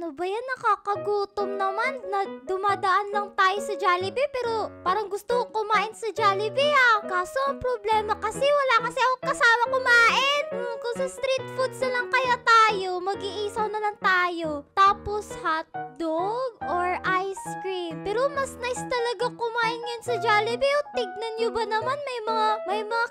Ano ba yan? Nakakagutom naman. Dumadaan lang tayo sa Jollibee pero parang gusto ko kumain sa Jollibee Kaso ang problema kasi wala kasi akong kasama kumain. Kung sa street foods na lang kaya tayo, mag-iisaw na lang tayo. Tapos hotdog or ice cream. Pero mas nice talaga kumain ngayon sa Jollibee. Tignan nyo ba naman may mga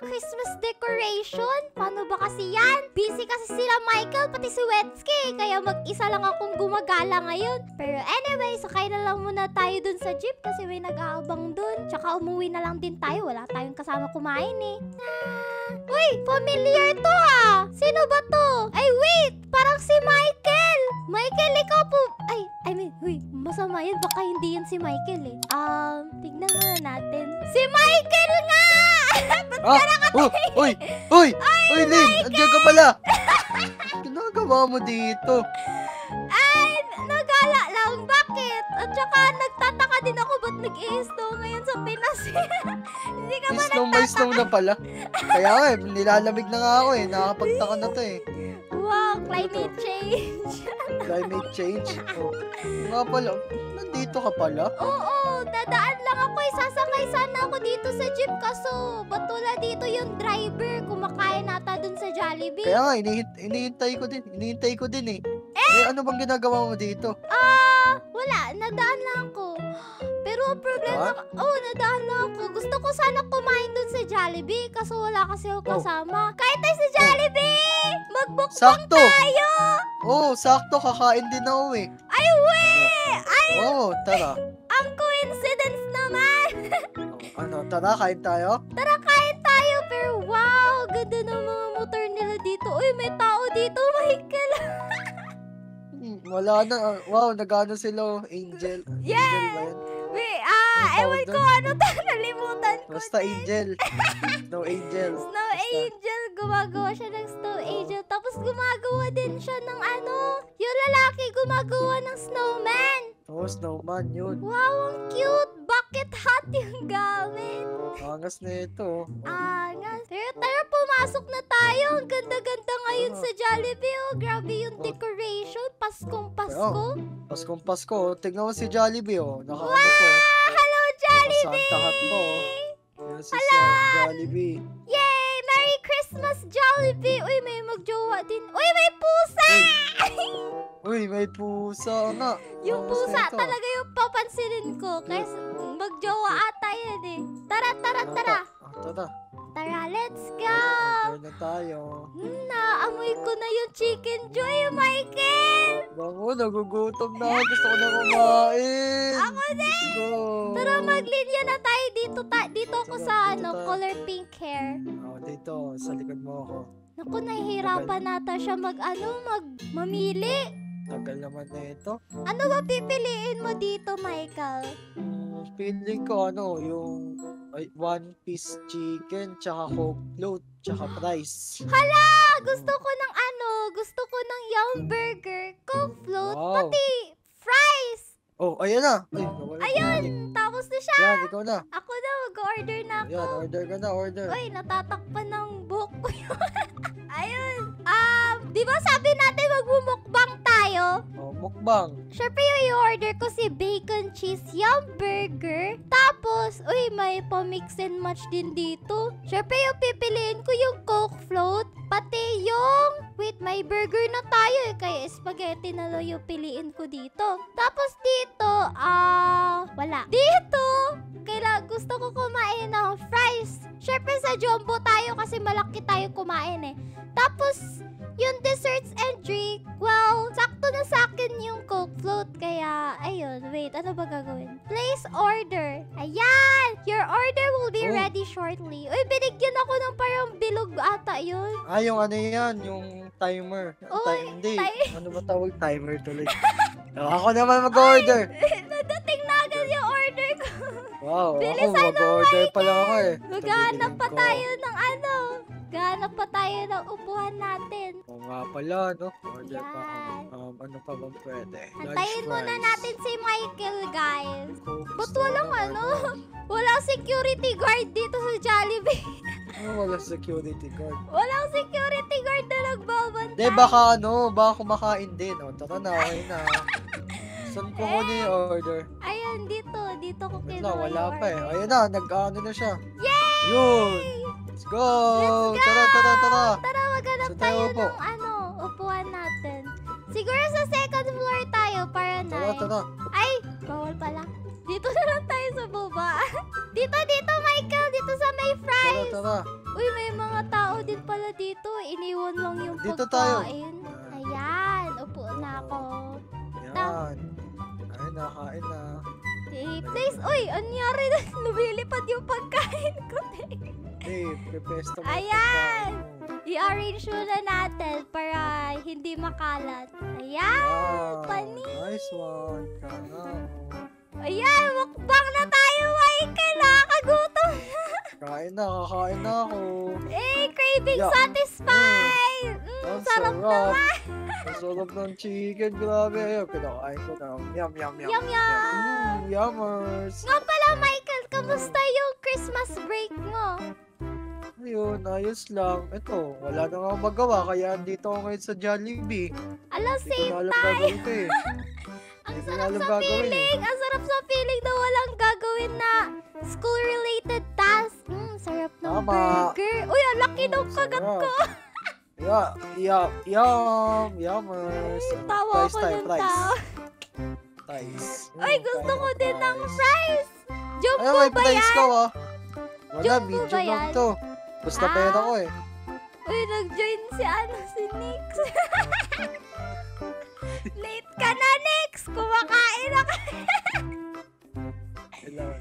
Christmas decoration? Paano ba kasi yan? Busy kasi sila Michael pati si Wetsky. Kaya mag-isa lang akong gumagala ngayon. Pero anyway, sakay na lang muna tayo dun sa jeep kasi may nag-aabang dun. Tsaka umuwi na lang din tayo. Wala tayong kasama kumain Uy, familiar to Sino ba to? Ay wait, parang si Michael. Michael, ikaw po. Masama yan. Baka hindi yan si Michael tignan muna natin. Si Michael nga! Uy, Lynn, andiyan ka pala. Ginagawa mo dito? Nagala lang. Bakit? At saka nagtataka din ako ba't nag-i-snow ngayon sa Pinas. Hindi ka ba nagtataka? Snow na pala. Kaya nilalamig na nga ako nakakapagtaka na to Wow, climate change. Climate change? Nga pala, nandito ka pala? Oo, dadaan lang ako sasakay sana ako dito sa jeep kaso batula dito yung driver kumakain nata dun sa Jollibee. Kaya nga, inihintay ko din ano bang ginagawa mo dito? Wala, nadaan lang ako. Pero ang problema, nadaan lang ako. Gusto ko sana kumain dun sa Jollibee kaso wala kasi ako kasama. Kain tayo sa Jollibee! Magbukbang tayo! Sakto, kakain din ako Ay, tara. Ang coincidence naman! Tara, kain tayo? Tara, kain tayo! Pero wow, ganda ng mga motor nila dito. Uy, may tao dito, Michael! Wala na. Wow, nagano sila, Angel. Yeah! Angel ba yan? Wait, ewan ko ano nalimutan ko. Basta Angel. Snow Angel. Snow Angel. Gumagawa siya ng Snow Angel. Tapos gumagawa din siya ng yung lalaki gumagawa ng snowman. Snowman yun. Wow, ang cute. Bucket hat yung gamit. Angas na ito. Angas. Pero tara, pumasok na tayo. Ang ganda-ganda ngayon sa Jollibee. Grabe yung decoration. Paskong Pasko. Paskong Pasko. Tignan mo si Jollibee Wow! Hello, Jollibee! Santa hat po. Hello! Jollibee. Yay! Merry Christmas, Jollibee! Uy, may magjowa din. Uy, may pusa! Uy, may pusa nga. Yung pusa talaga yung papansinin ko. Kasi magjowa ata yan Tara. Tara, let's go! Kain na tayo. Naamoy ko na yung Chicken Joy, Michael! Bango, nagugutom na. Gusto ko na kumain. Ako din! Tara, maglinya na tayo dito. Dito ako sa color pink hair. Dito, sa likod mo ako. Naku, nahihirapan nata siya mamili. Tagal naman na ito. Ano ba pipiliin mo dito, Michael? Feeling ko yung one piece chicken, tsaka Coke float, tsaka fries. Hala! Gusto ko ng Yum Burger, Coke float, pati fries! Ayan na! Ayun! Tapos na siya! Yan, ikaw na. Ako na, mag-order na ako. Yan, order ka na, order. Uy, natatakpan ng buhok ko yun. Ayun. Di ba sabi natin magmumukbang tayo? Mukbang. Siyempre yung i-order ko si Bacon Cheese Yum Burger. Tapos, may pa-mix and match din dito. Siyempre yung pipiliin ko yung Coke float. Pati yung... Wait, may burger na tayo kaya spaghetti na lang yung piliin ko dito. Tapos dito, wala. Dito, gusto ko kumain ng fries. Siyempre sa jumbo tayo kasi malaki tayo kumain Tapos, yung desserts and drink, well, sakto na sa akin yung Coke float. Kaya, ayun, wait, ano ba gagawin? Place order. Ayan! Your order will be ready shortly. Uy, binigyan ako ng parang bilog ata yun. Yung ano yan, yung timer. Hindi, ano ba tawag? Timer tuloy. Ako naman mag-order. Nadating na agad yung order ko. Wow, Bilisan ako mag-order pa lang ako Maghanap pa tayo ng Gahanap pa tayo ng upuhan natin. Oo nga pala, Order pa ako. Ano pa bang pwede? Antayin muna natin si Michael, guys. Ba't walang security guard dito sa Jollibee? Walang security guard. Walang security guard na Hindi, baka baka kumakain din. O, tara na, okay na. Saan ko muna yung order? Ayan, dito ko Wala, kinuha wala yung pa eh. order. Ayun na, nag-ano na siya. Yay! Yun! Let's go! Tara, tara, tara! Tara, maghanap Saan tayo tayo upo? ng upuan natin. Siguro sa second floor tayo para Tara, tara. Ay, bawal pala. Dito na lang tayo sa baba. dito, Michael. Dito sa may Tara, fries. tara. Uy, may mga tao din pala dito. Iniwan lang yung Dito tayo. pagkain. Ayan, upo na ako. Yan. Ay, nakain na. Hey, place. Uy, anyari na. Lumilipad yung pagkain ko. Hey, prepesto mo. Ayan! pagkain mo. I-arrange muna natin para hindi makalat. Ayan, Yan. pani. Nice one. Kana. Ayan, mukbang na tayo, Michael. Nakakagutom. Kain na, kakain na ako. Eh, craving Yeah. satisfied. Ang Sarap naman. Ang sarap ng chicken, grabe. Ayun, kinakain ko na. Yum, yum, yum. Yum, yum. Yummers. Nga pala, Michael, kamusta yung Christmas break mo? Ayun, ayos lang. Ito, wala na nga magawa, kaya andito ako ngayon sa Jollibee. Ala, Hindi ko same na alam time. gagawin ko eh. Ang Hindi ko na sarap alam sa gagawin eh. feeling. Ang sarap sa feeling na walang gagawin na school-related task. Sarap ng Tama. burger. Uy, ang laki ng kagat Sarap. ko. Yummers. Tawa Fries ko tayo, ng fries. tao. Fries. Uy, gusto kain ko ng din ng fries. fries. Ay, Jumbo may ba fries yan? ka ah. Wala, Jumbo ba medium lang yan? to. Basta Ah. pera ko eh. Uy, nag-join si Nix. Late ka na, Nix. Kumakain na ka. Kailangan.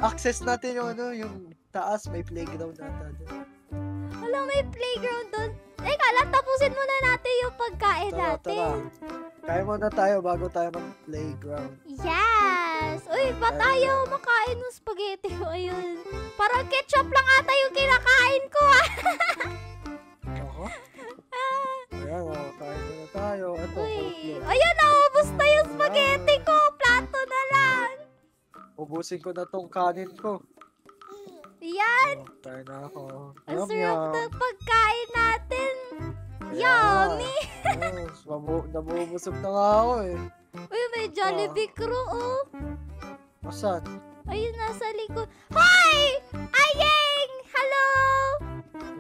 Access natin yung taas, may playground nata doon. Wala, may playground doon. Teka lang, tapusin muna natin yung pagkain Tara, natin. Kaya muna tayo bago tayo mag-playground. Yes! Uy, ba't ayaw makain ng spaghetti ko? Ayun. Parang ketchup lang ata yung kinakain ko, ah. Ako? Ayan, kain muna tayo. Ito, Uy, coleslaw. ayun, naubos na yung spaghetti ko. Plato na lang. Ubusin ko na tong kanin ko. Yan. Kain na ako. Ang Yum, sarap yum. ng pagkain natin. Ayan. Yummy. Yes, nabubusog na nga ako eh. Uy, may Jollibee crew, oh. Asan? Ayun, nasa likod. Hoy! Ayeng! Hello!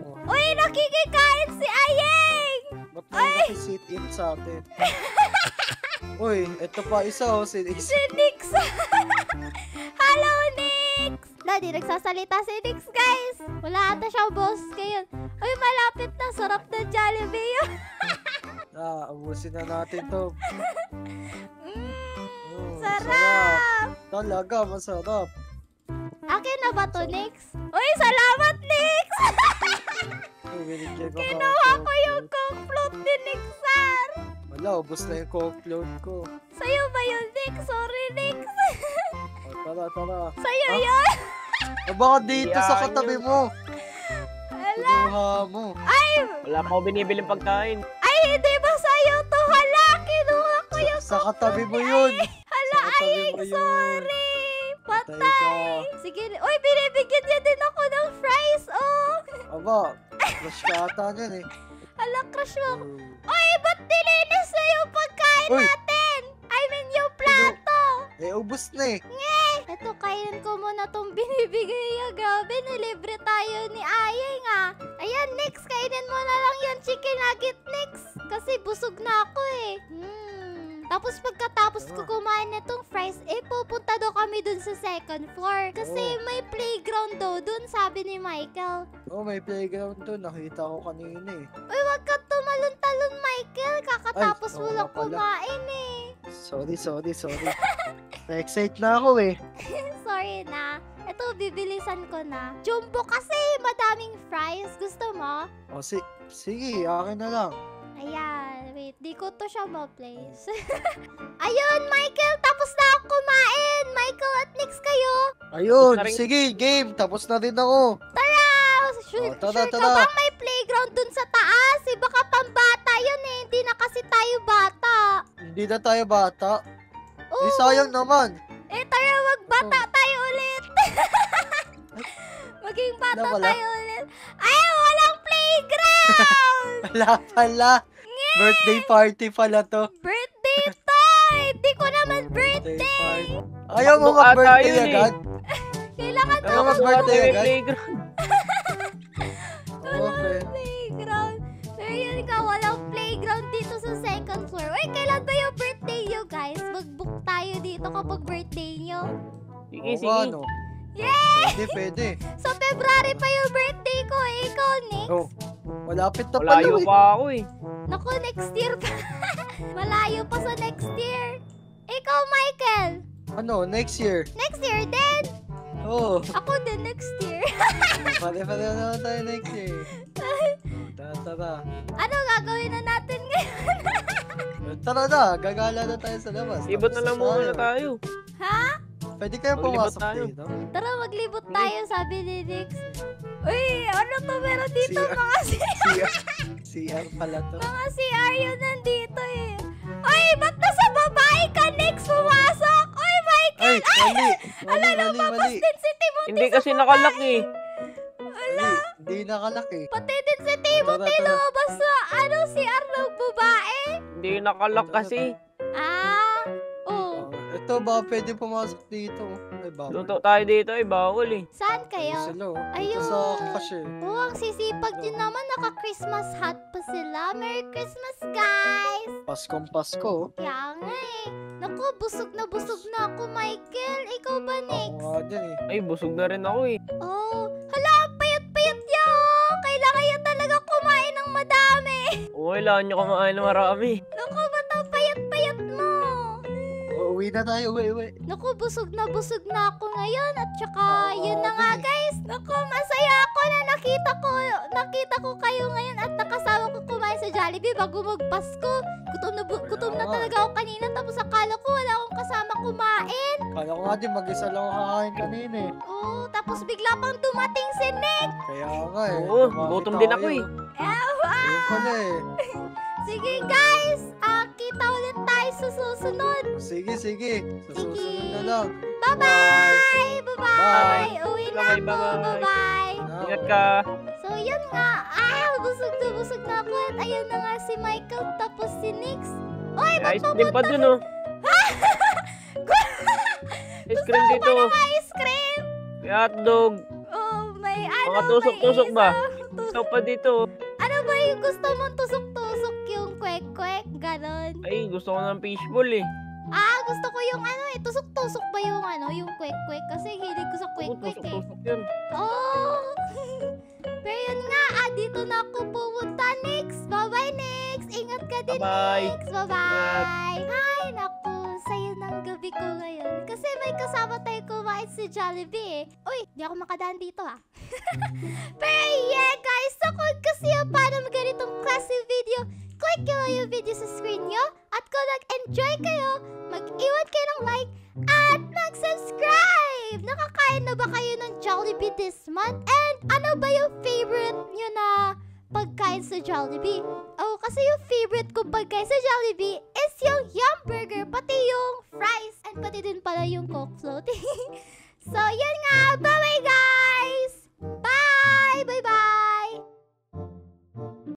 Oh, Uy, nakikikain si Ayeng! ba't may naki-sit in sa atin? Uy, ito pa isa oh, si Si Nix! Hello, Nix! Di nagsasalita si Nix, guys. Wala ata siyang boss ngayon. Uy, malapit na. Sarap na Jollibee yun. Ubusin na natin to. Sarap! Talaga, masarap. Akin na ba to, Nix? Uy, salamat, Nix! Uy, binigyan ko Kinuha ko yung Coke float ni Nixar. Wala, ubos na yung coke load ko. Sa'yo ba yun, Nix? Sorry, Nix. Tara, tara. Sa'yo yun. Baka dito sa Yan katabi yun. mo. Hala. Kinuha mo. Ay, Wala pa ako binibiling pagkain. ay, hindi ba sa'yo to? Hala, kinuha ko yung Sa katabi mo yun. Hala, Sa katabi Ayeng, mo yun. sorry. Patay Patay. ka. Sige, uy, binibigyan niya din ako ng fries, oh. Aba, crush ka ata niyan eh. Hala, crush mo. Uy, ba't nilinis na yung pagkain Uy. natin? I mean, yung plato. Ubos na eh. Eto, kainin ko muna tong binibigay niya. Grabe, nilibre tayo ni Ayeng, ah. Ayan, next, kainin mo na lang yung chicken nugget, next. Kasi busog na ako, eh. Tapos pagkatapos ko kumain nitong fries, pupunta daw kami dun sa second floor. Kasi may playground daw dun, sabi ni Michael. Oh, may playground doon. Nakita ko kanina eh. Uy, wag ka tumalon-talon, Michael. Kakatapos Ay, mo oo lang nga pala. kumain, eh. Sorry. Na-excite na ako eh. Sorry na. Ito, bibilisan ko na. Jumbo kasi, madaming fries. Gusto mo? O, sige, akin na lang. Ayan, wait. Di ko to siya ma-place. Ayun, Michael, tapos na ako kumain. Michael at Nix kayo. Ayun, Tapos na rin- sige, game. Tapos na rin ako. Tara! Sure, tara, sure ka tara. ba may playground dun sa taas? Baka pambata yun eh. Hindi na kasi tayo bata. Hindi na tayo bata. Oo. Sayang naman. Tara, magbata tayo ulit. Maging bata Wala pala. tayo ulit. Ay, walang playground! Wala pala. Birthday party pala to. Birthday to! Hindi ko naman birthday! party. Ayaw mo Makdo ata mag-birthday yun eh. agad? Kailangan Ayaw mag-birthday May agad? playground. Okay. playground. Pero yun nga, walang playground dito sa second floor. Uy, kailan ba yung birthday nyo, guys? Mag-book tayo dito kapag birthday nyo. Sige, Oo, sige. ano? Yay! Pwede. Sa February pa yung birthday ko. Ikaw, Nick. Oh, malapit na pala Malayo eh. pa ako eh. Naku, next year pa. Malayo pa sa next year. Ikaw, Michael. Ano, next year? Next year din. Oo. Ako din next year. Pare-pareho naman tayo next year. Tara. Ano gagawin na natin ngayon? Tara na, gagala na tayo sa labas. Ibot na lang muna tayo. Ha? Pwede kayo Maglibot pumasok tayo. dito? Tara, maglibot tayo, sabi ni Nix. Uy, ano to meron dito? CR. Mga CR pala to. mga CR yun nandito eh. Uy, ba't nasa babae ka, Nix? Pumasok! Uy, Michael! Ay, mali. Tapos din si Timothy Hindi sa kasi nakalak eh. Mali. Hindi nakalaki. Pati din si Timothy Tara. lumabas sa CR ng babae. Hindi nakalak kasi. Oh. Ito ba pwede pumasok dito? Ay, bawal. Luto tayo dito eh, bawal eh. Saan Ito kayo? sila, oh. Ayun. Ito sa cash eh. Oh, ang sisipag nyo naman. Naka-Christmas hat pa sila. Merry Christmas, guys! Paskong Pasko. Kaya nga eh. Naku, busog na ako, Michael. Ikaw ba, Nix? Ako nga din eh. Ay, busog na rin ako eh. Oh, hala, ang payat-payat niya. Oh. Kailangan niya talaga kumain ng madami. Oo, kailangan nyo kumain na marami. Naku, ba't ang payat-payat mo? Uwi na tayo, uwi. Naku, busog na ako ngayon. At saka, Oo, yun na nga, din eh. guys. Naku, masaya ako na nakita ko kayo ngayon at nakasama ko kumain sa Jollibee bago magpasko. Gutom na Oo. talaga ako kanina. Tapos akala ko wala akong kasama kumain. Kala ko nga din, mag-isa lang ako kakain kanina eh. Oh, tapos bigla pang dumating si Nick. Kaya nga eh. Oo, dumami gutom din ako tayo. eh. Ayun pala eh. Sige, guys. Kita ulit tayo sa susunod. Sige. Sa susunod na lang. Bye-bye! Bye-bye! Uwi na Bye-bye, ako. bye-bye. Bye-bye! Ingat ka. So, yun nga. Busog na ako. At ayun na nga si Michael tapos si Nix. Uy, May ba't ice cream pa papunta? dun oh. Ice cream Gusto dito. ko pa ng ice cream. May hotdog. Oh, may ano, Mga tusok-tusok may ba? isaw. Isaw pa dito. Ano ba yung gusto mong tusok-tusok yung kwek-kwek? Ganon. Ay, gusto ko ng fishball eh. Gusto ko yung ano eh. Tusok-tusok ba yung ano, yung kwek-kwek? Kasi hilig ko sa Oo, kwek-kwek eh. tusok-tusok yun. Oh! Pero yun nga, dito na ako pupunta, Nix. Bye-bye, Nix. Ingat ka din, Bye-bye. Nix. Bye-bye. Ay, naku. Sayo ng gabi ko ngayon. Kasi may kasama tayo kumain sa Jollibee eh. Uy, di ako makadaan dito Pero yeah, guys. So kung kasi yung paano ganitong klase video, click nyo lang yung video sa screen nyo. At kung nag-enjoy kayo, mag-iwan kayo ng like at mag-subscribe! Nakakain na ba kayo ng Jollibee this month? And ano ba yung favorite nyo na pagkain sa Jollibee? Oh, kasi yung favorite ko pagkain sa Jollibee is yung Yum Burger, pati yung fries, and pati din pala yung Coke Float. So, yun nga. Bye-bye, guys!